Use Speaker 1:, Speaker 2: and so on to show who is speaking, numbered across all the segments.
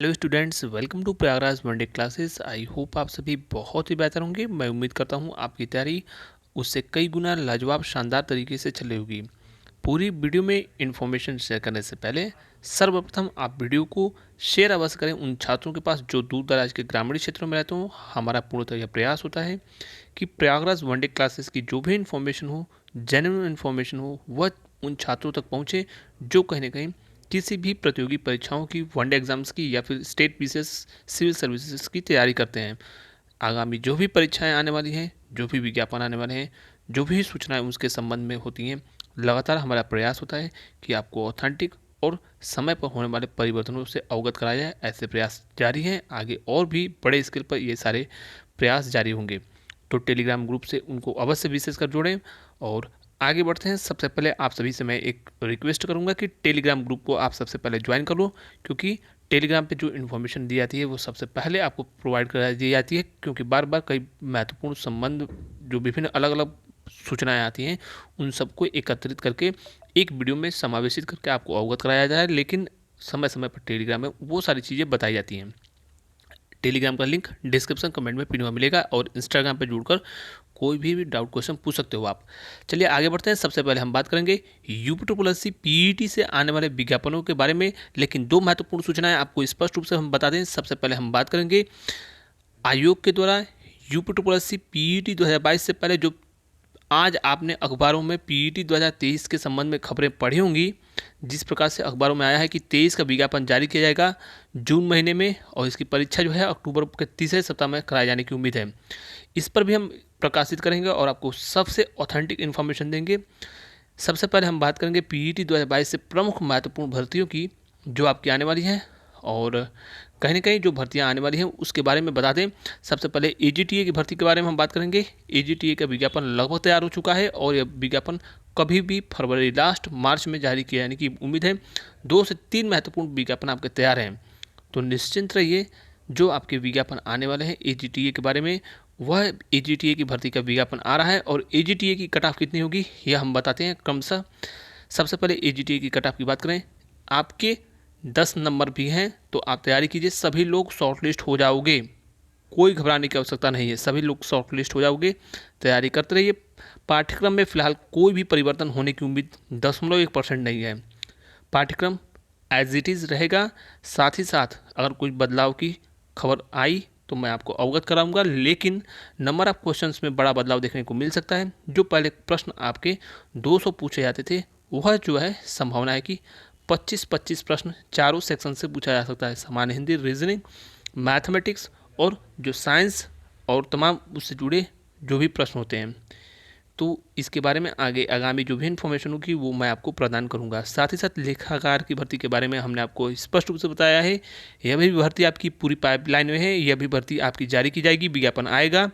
Speaker 1: Hello students, welcome to Prayagraj one day classes. I hope आप सभी बहुत ही बेहतर होंगे। मैं उम्मीद करता हूं आपकी तैयारी उससे कई गुना लाजवाब शानदार तरीके से चल रही होगी। पूरी वीडियो में इंफॉर्मेशन शेयर करने से पहले सर्वप्रथम आप वीडियो को शेयर अवश्य करें उन छात्रों के पास जो दूर दराज के ग्रामीण क्षेत्रों में रहते हों। हमारा पूर्णतः यह प्रयास होता है कि प्रयागराज वनडे क्लासेस की जो भी इन्फॉर्मेशन हो, जेन्युइन इन्फॉर्मेशन हो, वह उन छात्रों तक पहुँचे जो कहीं ना कहीं किसी भी प्रतियोगी परीक्षाओं की, वनडे एग्जाम्स की या फिर स्टेट पीसीएस सिविल सर्विसेज की तैयारी करते हैं। आगामी जो भी परीक्षाएं आने वाली हैं, जो भी विज्ञापन आने वाले हैं, जो भी सूचनाएं उसके संबंध में होती हैं, लगातार हमारा प्रयास होता है कि आपको ऑथेंटिक और समय पर होने वाले परिवर्तनों से अवगत कराया जाए। ऐसे प्रयास जारी हैं, आगे और भी बड़े स्केल पर ये सारे प्रयास जारी होंगे। तो टेलीग्राम ग्रुप से उनको अवश्य विशेष कर जोड़ें और आगे बढ़ते हैं। सबसे पहले आप सभी से मैं एक रिक्वेस्ट करूंगा कि टेलीग्राम ग्रुप को आप सबसे पहले ज्वाइन कर लो, क्योंकि टेलीग्राम पे जो इन्फॉर्मेशन दी जाती है वो सबसे पहले आपको प्रोवाइड करा दी जाती है, क्योंकि बार बार कई महत्वपूर्ण संबंध जो विभिन्न अलग अलग सूचनाएं आती हैं उन सबको एकत्रित करके एक वीडियो में समावेशित करके आपको अवगत कराया जाए। लेकिन समय समय पर टेलीग्राम में वो सारी चीज़ें बताई जाती हैं। टेलीग्राम का लिंक डिस्क्रिप्शन कमेंट में पिन हुआ मिलेगा और इंस्टाग्राम पर जुड़कर कोई भी डाउट क्वेश्चन पूछ सकते हो आप। चलिए आगे बढ़ते हैं। सबसे पहले हम बात करेंगे यूपी पीईटी से आने वाले विज्ञापनों के बारे में, लेकिन दो महत्वपूर्ण सूचनाएं आपको स्पष्ट रूप से हम बता दें। सबसे पहले हम बात करेंगे आयोग के द्वारा यूपी पीईटी 2022 से पहले जो आज आपने अखबारों में पीईटी 2023 के संबंध में खबरें पढ़ी होंगी, जिस प्रकार से अखबारों में आया है कि 23 का विज्ञापन जारी किया जाएगा जून महीने में और इसकी परीक्षा जो है अक्टूबर के तीसरे सप्ताह में कराए जाने की उम्मीद है। इस पर भी हम प्रकाशित करेंगे और आपको सबसे ऑथेंटिक इन्फॉर्मेशन देंगे। सबसे पहले हम बात करेंगे पीईटी 2022 से प्रमुख महत्वपूर्ण भर्तियों की जो आपकी आने वाली हैं और कहीं ना कहीं जो भर्तियां आने वाली हैं उसके बारे में बता दें। सबसे पहले एजीटीए की भर्ती के बारे में हम बात करेंगे। एजीटीए का विज्ञापन लगभग तैयार हो चुका है और यह विज्ञापन कभी भी फरवरी लास्ट मार्च में जारी किया जाने की उम्मीद है। 2 से 3 महत्वपूर्ण विज्ञापन आपके तैयार हैं, तो निश्चिंत रहिए। जो आपके विज्ञापन आने वाले हैं एजीटीए के बारे में, वह एजीटीए की भर्ती का विज्ञापन आ रहा है और एजीटीए की कट ऑफ कितनी होगी यह हम बताते हैं क्रमशः। सबसे पहले एजीटीए की कट ऑफ की बात करें, आपके 10 नंबर भी हैं तो आप तैयारी कीजिए। सभी लोग शॉर्टलिस्ट हो जाओगे, कोई घबराने की आवश्यकता नहीं है, सभी लोग शॉर्टलिस्ट हो जाओगे। तैयारी करते रहिए। पाठ्यक्रम में फिलहाल कोई भी परिवर्तन होने की उम्मीद 0.1% नहीं है। पाठ्यक्रम एज इट इज़ रहेगा। साथ ही साथ अगर कोई बदलाव की खबर आई तो मैं आपको अवगत कराऊंगा, लेकिन नंबर ऑफ क्वेश्चंस में बड़ा बदलाव देखने को मिल सकता है। जो पहले प्रश्न आपके 200 पूछे जाते थे, वह जो है संभावना है कि 25-25 प्रश्न चारों सेक्शन से पूछा जा सकता है। सामान्य हिंदी, रीजनिंग, मैथमेटिक्स और जो साइंस और तमाम उससे जुड़े जो भी प्रश्न होते हैं। तो इसके बारे में आगे आगामी जो भी इन्फॉर्मेशन होगी वो मैं आपको प्रदान करूंगा। साथ ही साथ लेखाकार की भर्ती के बारे में हमने आपको स्पष्ट रूप से बताया है। यह भी भर्ती आपकी पूरी पाइपलाइन में है, यह भी भर्ती आपकी जारी की जाएगी, विज्ञापन आएगा,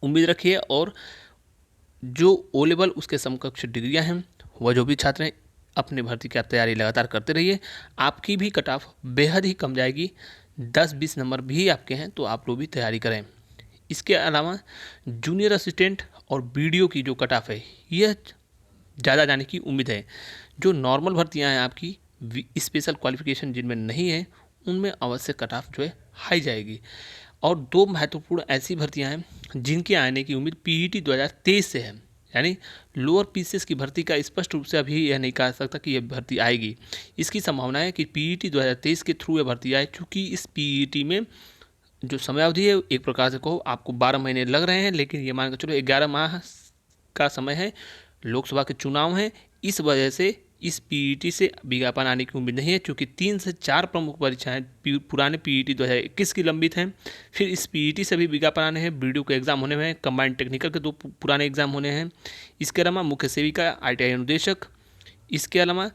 Speaker 1: उम्मीद रखिए। और जो ओ लेवल उसके समकक्ष डिग्रियां हैं, वह जो भी छात्र हैं अपनी भर्ती की आप तैयारी लगातार करते रहिए। आपकी भी कट ऑफ बेहद ही कम जाएगी, 10-20 नंबर भी आपके हैं तो आप लोग भी तैयारी करें। इसके अलावा जूनियर असिस्टेंट और बीडीओ की जो कट ऑफ है यह ज़्यादा जाने की उम्मीद है। जो नॉर्मल भर्तियां हैं आपकी, स्पेशल क्वालिफिकेशन जिनमें नहीं है, उनमें अवश्य कट ऑफ जो है हाई जाएगी। और दो महत्वपूर्ण ऐसी भर्तियां हैं जिनके आने की उम्मीद पीईटी 2023 से है, यानी लोअर पीसीएस की भर्ती का स्पष्ट रूप से अभी यह नहीं कहा सकता कि यह भर्ती आएगी। इसकी संभावना है कि पीईटी 2023 के थ्रू यह भर्ती आए, चूँकि इस पीईटी में जो समयावधि है एक प्रकार से कहो आपको 12 महीने लग रहे हैं, लेकिन ये मान के चलो 11 माह का समय है। लोकसभा के चुनाव हैं, इस वजह से इस पीईटी से विज्ञापन आने की उम्मीद नहीं है, क्योंकि 3 से 4 प्रमुख परीक्षाएं पुराने पीईटी 2021 की लंबित हैं। फिर इस पीईटी से भी विज्ञापन आने हैं, बीडीओ के एग्जाम होने हैं, कंबाइंड टेक्निकल के 2 पुराने एग्जाम होने हैं। इसके अलावा मुख्य सेविका, आईटीआई अनुदेशक, इसके अलावा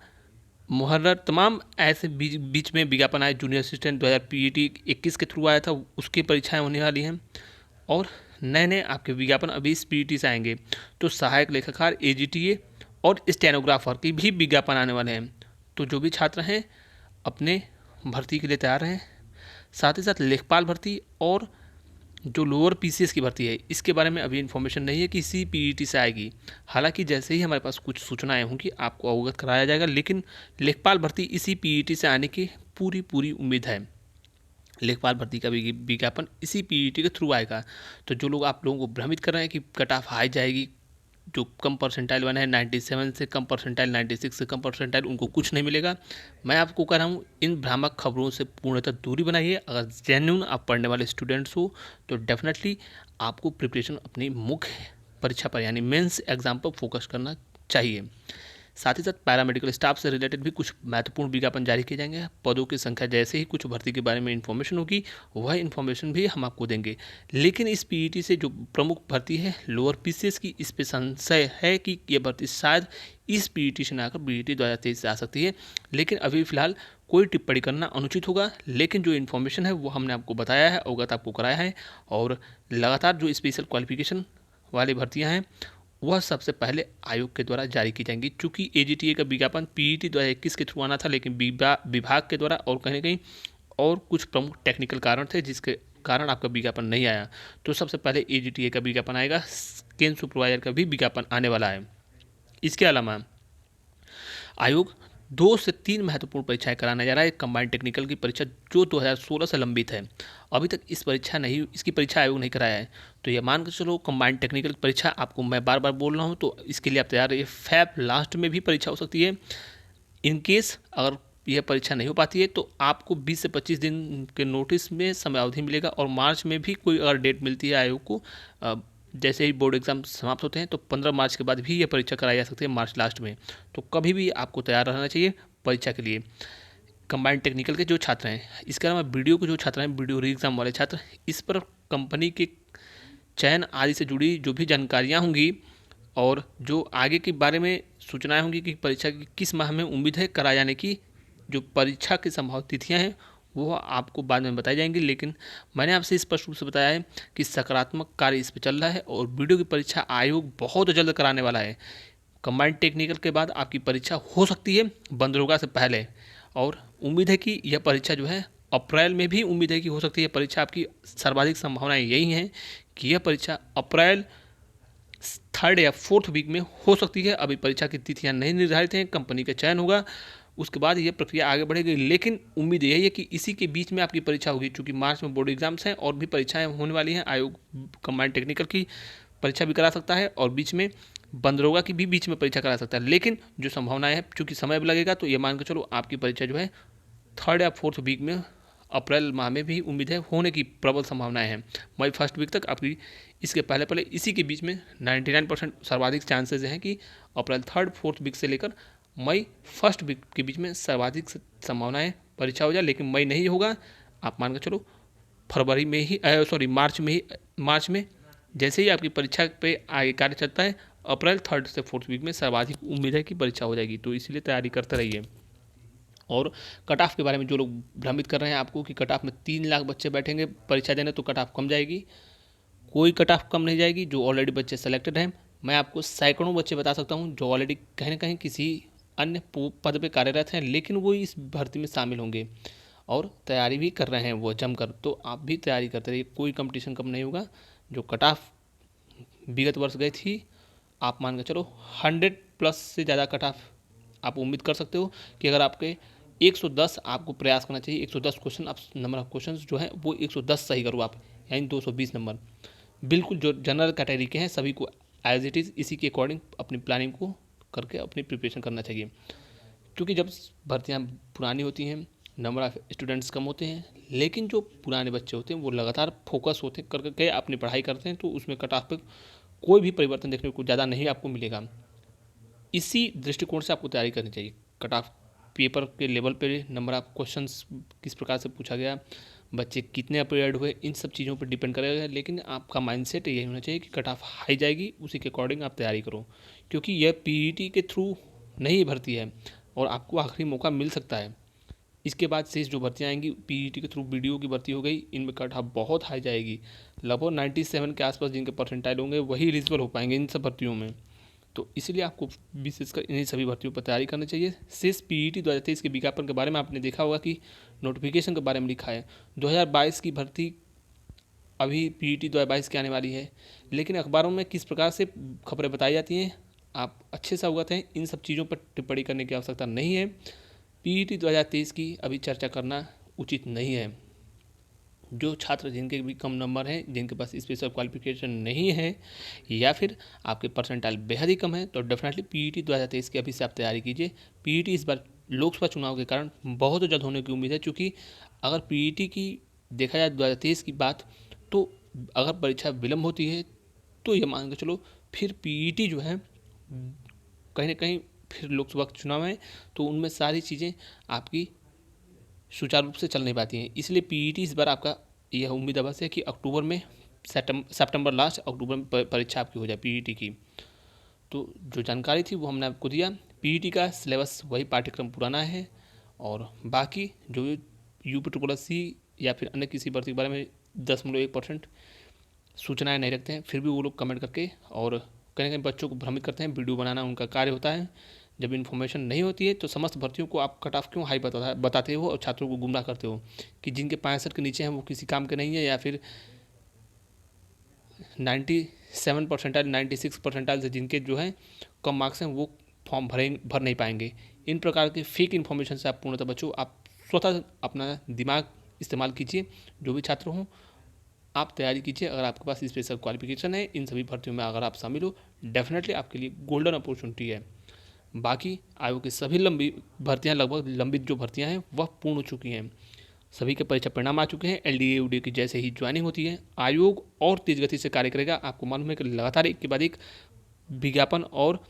Speaker 1: मुहर्रर, तमाम ऐसे बीच में विज्ञापन आए। जूनियर असिस्टेंट 2000 पीईटी 21 के थ्रू आया था, उसकी परीक्षाएं होने वाली हैं और नए नए आपके विज्ञापन अभी इस पीईटी से आएंगे। तो सहायक लेखाकार, एजीटीए और स्टेनोग्राफर की भी विज्ञापन आने वाले हैं। तो जो भी छात्र हैं अपने भर्ती के लिए तैयार हैं। साथ ही साथ लेखपाल भर्ती और जो लोअर पीसीएस की भर्ती है इसके बारे में अभी इन्फॉर्मेशन नहीं है कि इसी पीईटी से आएगी। हालांकि जैसे ही हमारे पास कुछ सूचनाएं होंगी आपको अवगत कराया जाएगा, लेकिन लेखपाल भर्ती इसी पीईटी से आने की पूरी उम्मीद है। लेखपाल भर्ती का विज्ञापन इसी पीईटी के थ्रू आएगा। तो जो लोग आप लोगों को भ्रमित कर रहे हैं कि कट ऑफ हाई जाएगी, जो कम परसेंटाइल वाला है 97 से कम परसेंटाइल, 96 से कम परसेंटाइल, उनको कुछ नहीं मिलेगा। मैं आपको कह रहा हूँ इन भ्रामक खबरों से पूर्णतः दूरी बनाइए। अगर जेन्यून आप पढ़ने वाले स्टूडेंट्स हो तो डेफिनेटली आपको प्रिपरेशन अपनी मुख्य परीक्षा पर यानी मेंस एग्जाम पर फोकस करना चाहिए। साथ ही साथ पैरामेडिकल स्टाफ से रिलेटेड भी कुछ महत्वपूर्ण विज्ञापन जारी किए जाएंगे। पदों की संख्या जैसे ही कुछ भर्ती के बारे में इन्फॉर्मेशन होगी वह इन्फॉर्मेशन भी हम आपको देंगे। लेकिन इस पीईटी से जो प्रमुख भर्ती है लोअर पीसीएस की, इस पर संशय है कि यह भर्ती शायद इस पीईटी से ना आकर बीईटी 2023 से आ सकती है। लेकिन अभी फिलहाल कोई टिप्पणी करना अनुचित होगा। लेकिन जो इन्फॉर्मेशन है वो हमने आपको बताया है, अवगत आपको कराया है। और लगातार जो स्पेशल क्वालिफिकेशन वाली भर्तियां हैं वह सबसे पहले आयोग के द्वारा जारी की जाएंगी। चूंकि एजीटीए का विज्ञापन पीईटी 2021 के थ्रू आना था, लेकिन विभाग के द्वारा और कहीं ना कहीं और कुछ प्रमुख टेक्निकल कारण थे जिसके कारण आपका विज्ञापन नहीं आया। तो सबसे पहले एजीटीए का विज्ञापन आएगा, केन सुपरवाइजर का भी विज्ञापन आने वाला है। इसके अलावा आयोग 2 से 3 महत्वपूर्ण परीक्षाएं कराने जा रहा है। कंबाइंड टेक्निकल की परीक्षा जो 2016 से लंबित है, अभी तक इसकी परीक्षा आयोग नहीं कराया है। तो ये मान कर चलो कंबाइंड टेक्निकल परीक्षा, आपको मैं बार बार बोल रहा हूँ तो इसके लिए आप तैयार रहिए। फैब लास्ट में भी परीक्षा हो सकती है। इन केस अगर यह परीक्षा नहीं हो पाती है तो आपको 20 से 25 दिन के नोटिस में समय अवधि मिलेगा। और मार्च में भी कोई अगर डेट मिलती है आयोग को, जैसे ही बोर्ड एग्जाम समाप्त होते हैं तो 15 मार्च के बाद भी यह परीक्षा कराई जा सकती है, मार्च लास्ट में। तो कभी भी आपको तैयार रहना चाहिए परीक्षा के लिए। कंबाइंड टेक्निकल के जो छात्र हैं, इसके अलावा वीडियो के जो छात्र हैं, वीडियो री एग्ज़ाम वाले छात्र, इस पर कंपनी के चयन आदि से जुड़ी जो भी जानकारियाँ होंगी और जो आगे के बारे में सूचनाएं होंगी कि परीक्षा की किस माह में उम्मीद है कराए जाने की, जो परीक्षा की संभावित तिथियाँ हैं वो आपको बाद में बताई जाएंगी। लेकिन मैंने आपसे स्पष्ट रूप से बताया है कि सकारात्मक कार्य इस पर चल रहा है और वीडियो की परीक्षा आयोग बहुत जल्द कराने वाला है। कंबाइंड टेक्निकल के बाद आपकी परीक्षा हो सकती है बंदरोगा से पहले, और उम्मीद है कि यह परीक्षा जो है अप्रैल में भी उम्मीद है कि हो सकती है परीक्षा। आपकी सर्वाधिक संभावनाएं यही हैं कि यह परीक्षा अप्रैल 3rd या 4th वीक में हो सकती है। अभी परीक्षा की तिथियां नहीं निर्धारित हैं, कंपनी का चयन होगा, उसके बाद यह प्रक्रिया आगे बढ़ेगी। लेकिन उम्मीद यही है कि इसी के बीच में आपकी परीक्षा होगी, क्योंकि मार्च में बोर्ड एग्जाम्स हैं और भी परीक्षाएं होने वाली हैं। आयोग कंबाइंड टेक्निकल की परीक्षा भी करा सकता है और बीच में बंदरोगा की भी बीच में परीक्षा करा सकता है। लेकिन जो संभावनाएं है, चूंकि समय भी लगेगा, तो ये मान के चलो आपकी परीक्षा जो है 3rd या 4th वीक में, अप्रैल माह में भी उम्मीद है होने की प्रबल संभावनाएं हैं। मई 1st वीक तक आपकी, इसके पहले पहले इसी के बीच में 99% सर्वाधिक चांसेस हैं कि अप्रैल 3rd 4th वीक से लेकर मई 1st वीक के बीच में सर्वाधिक संभावनाएं परीक्षा हो जाए। लेकिन मई नहीं होगा, आप मान के चलो फरवरी में ही, मार्च में जैसे ही आपकी परीक्षा पे आगे कार्य चलता है, अप्रैल 3rd से 4th वीक में सर्वाधिक उम्मीद है कि परीक्षा हो जाएगी। तो इसलिए तैयारी करते रहिए। और कट ऑफ के बारे में जो लोग भ्रमित कर रहे हैं आपको कि कट ऑफ में 3 लाख बच्चे बैठेंगे परीक्षा देने तो कट ऑफ कम जाएगी, कोई कट ऑफ कम नहीं जाएगी। जो ऑलरेडी बच्चे सेलेक्टेड हैं, मैं आपको सैकड़ों बच्चे बता सकता हूं जो ऑलरेडी कहीं ना कहीं किसी अन्य पद पे कार्यरत हैं, लेकिन वो इस भर्ती में शामिल होंगे और तैयारी भी कर रहे हैं वो जमकर। तो आप भी तैयारी करते रहिए, कोई कंपटीशन कम नहीं होगा। जो कट ऑफ विगत वर्ष गई थी, आप मान के चलो 100+ से ज़्यादा कट ऑफ आप उम्मीद कर सकते हो कि अगर आपके 110 आपको प्रयास करना चाहिए, 110 क्वेश्चन, आप नंबर ऑफ क्वेश्चन जो है वो 110 सही करो आप, यानी 220 नंबर। बिल्कुल जो जनरल कैटेगरी के हैं सभी को एज इट इज़ इसी के अकॉर्डिंग अपनी प्लानिंग को करके अपनी प्रिपरेशन करना चाहिए। क्योंकि जब भर्तियाँ पुरानी होती हैं, नंबर ऑफ स्टूडेंट्स कम होते हैं, लेकिन जो पुराने बच्चे होते हैं वो लगातार फोकस होते करके अपनी पढ़ाई करते हैं, तो उसमें कट ऑफ पे कोई भी परिवर्तन देखने को ज़्यादा नहीं आपको मिलेगा। इसी दृष्टिकोण से आपको तैयारी करनी चाहिए। कट ऑफ पेपर के लेवल पे नंबर ऑफ क्वेश्चंस किस प्रकार से पूछा गया, बच्चे कितने अपेयर्ड हुए, इन सब चीज़ों पर डिपेंड करेगा। लेकिन आपका माइंडसेट यही होना चाहिए कि कट ऑफ हाई जाएगी, उसी के अकॉर्डिंग आप तैयारी करो। क्योंकि यह पीईटी के थ्रू नहीं भर्ती है और आपको आखिरी मौका मिल सकता है। इसके बाद शेष जो भर्तियाँ आएंगी पीईटी के थ्रू, वीडियो की भर्ती हो गई, इनमें कट ऑफ बहुत हाई जाएगी। लगभग 97 के आसपास जिनके परसेंटाइल होंगे वही एलिजिबल हो पाएंगे इन सब भर्तियों में। तो इसलिए आपको विशेषकर इन्हीं सभी भर्तियों पर तैयारी करनी चाहिए। शेष पीईटी 2023 के विज्ञापन के बारे में आपने देखा होगा कि नोटिफिकेशन के बारे में लिखा है 2022 की भर्ती अभी पीईटी 2022 की आने वाली है। लेकिन अखबारों में किस प्रकार से खबरें बताई जाती हैं आप अच्छे से अवगत हैं, इन सब चीज़ों पर टिप्पणी करने की आवश्यकता नहीं है। पीईटी 2023 की अभी चर्चा करना उचित नहीं है। जो छात्र जिनके भी कम नंबर हैं, जिनके पास स्पेशल क्वालिफिकेशन नहीं है या फिर आपके परसेंटाइल बेहद ही कम है, तो डेफिनेटली पीईटी 2023 की अभी से आप तैयारी कीजिए। पीईटी इस बार लोकसभा चुनाव के कारण बहुत जल्द होने की उम्मीद है, क्योंकि अगर पीईटी की देखा जाए 2023 की बात, तो अगर परीक्षा विलम्ब होती है तो ये मान के चलो फिर पीईटी जो है कहीं ना कहीं फिर लोकसभा चुनाव है तो उनमें सारी चीज़ें आपकी सुचारू रूप से चल नहीं पाती हैं। इसलिए पीईटी इस बार आपका यह उम्मीद अवश्य है कि अक्टूबर में सितंबर लास्ट अक्टूबर में परीक्षा आपकी हो जाए पीईटी की। तो जो जानकारी थी वो हमने आपको दिया। पीईटी का सिलेबस वही पाठ्यक्रम पुराना है, और बाकी जो यूपी ट्रिपल सी या फिर अन्य किसी भर्ती के बारे में 10.1% सूचनाएं नहीं रखते हैं, फिर भी वो लोग कमेंट करके और कहीं ना कहीं बच्चों को भ्रमित करते हैं। वीडियो बनाना उनका कार्य होता है। जब इन्फॉर्मेशन नहीं होती है तो समस्त भर्तियों को आप कट ऑफ क्यों हाई बताते हो और छात्रों को गुमराह करते हो कि जिनके 65 के नीचे हैं वो किसी काम के नहीं है, या फिर 97 परसेंटाइल 96 परसेंटाइल से जिनके जो है कम मार्क्स हैं वो फॉर्म भर नहीं पाएंगे। इन प्रकार के फेक इन्फॉर्मेशन से आप पूर्णतः बचो। आप स्वतः अपना दिमाग इस्तेमाल कीजिए। जो भी छात्र हों आप तैयारी कीजिए। अगर आपके पास स्पेशल क्वालिफिकेशन है, इन सभी भर्तियों में अगर आप शामिल हो, डेफिनेटली आपके लिए गोल्डन अपॉर्चुनिटी है। बाकी आयोग की सभी लंबी भर्तियां, लगभग लंबित जो भर्तियां हैं वह पूर्ण हो चुकी हैं। सभी के परीक्षा परिणाम आ चुके हैं। एलडीए यूडीए की जैसे ही ज्वाइनिंग होती है, आयोग और तेज गति से कार्य करेगा। आपको मालूम है कि लगातार एक के बाद एक विज्ञापन और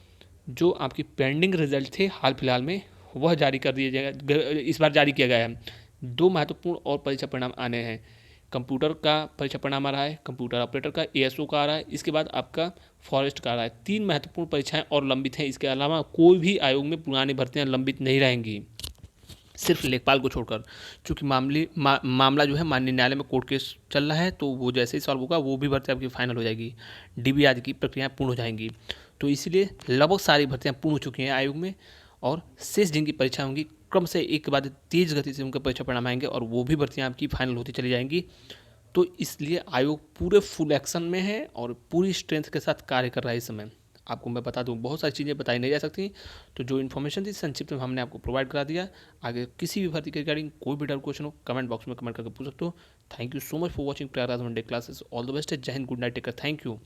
Speaker 1: जो आपकी पेंडिंग रिजल्ट थे हाल फिलहाल में वह जारी कर दिए जाएगा। इस बार जारी किया गया है। 2 महत्वपूर्ण और परीक्षा परिणाम आने हैं। कंप्यूटर का परीक्षा परिणाम आ रहा है, कंप्यूटर ऑपरेटर का, एएसओ का आ रहा है, इसके बाद आपका फॉरेस्ट का आ रहा है। 3 महत्वपूर्ण परीक्षाएं और लंबित हैं। इसके अलावा कोई भी आयोग में पुरानी भर्तियां लंबित नहीं रहेंगी, सिर्फ लेखपाल को छोड़कर। चूंकि मामला जो है माननीय न्यायालय में कोर्ट केस चल रहा है, तो वो जैसे ही सॉल्व होगा वो भी भर्ती आपकी फाइनल हो जाएगी। डीबी आदि की प्रक्रियाएं पूर्ण हो जाएंगी। तो इसलिए लगभग सारी भर्तियां पूर्ण हो चुकी हैं आयोग में, और शेष जिनकी परीक्षा होंगी क्रम से एक के बाद तेज गति से उनके परीक्षा परिणाम आएंगे और वो भी भर्तियां आपकी फाइनल होती चली जाएंगी। तो इसलिए आयोग पूरे फुल एक्शन में है और पूरी स्ट्रेंथ के साथ कार्य कर रहा है इस समय। आपको मैं बता दूं, बहुत सारी चीज़ें बताई नहीं जा सकती। तो जो इन्फॉर्मेशन थी संक्षिप्त में हमने आपको प्रोवाइड करा दिया। आगे किसी भी भर्ती के रिगार्डिंग कोई भी डाउट क्वेश्चन हो, कमेंट बॉक्स में कमेंट करके पूछ सकते हो। Thank you so much for watching Prayagraj Monday classes. All the best. जय हिंद, good night, take care, thank you.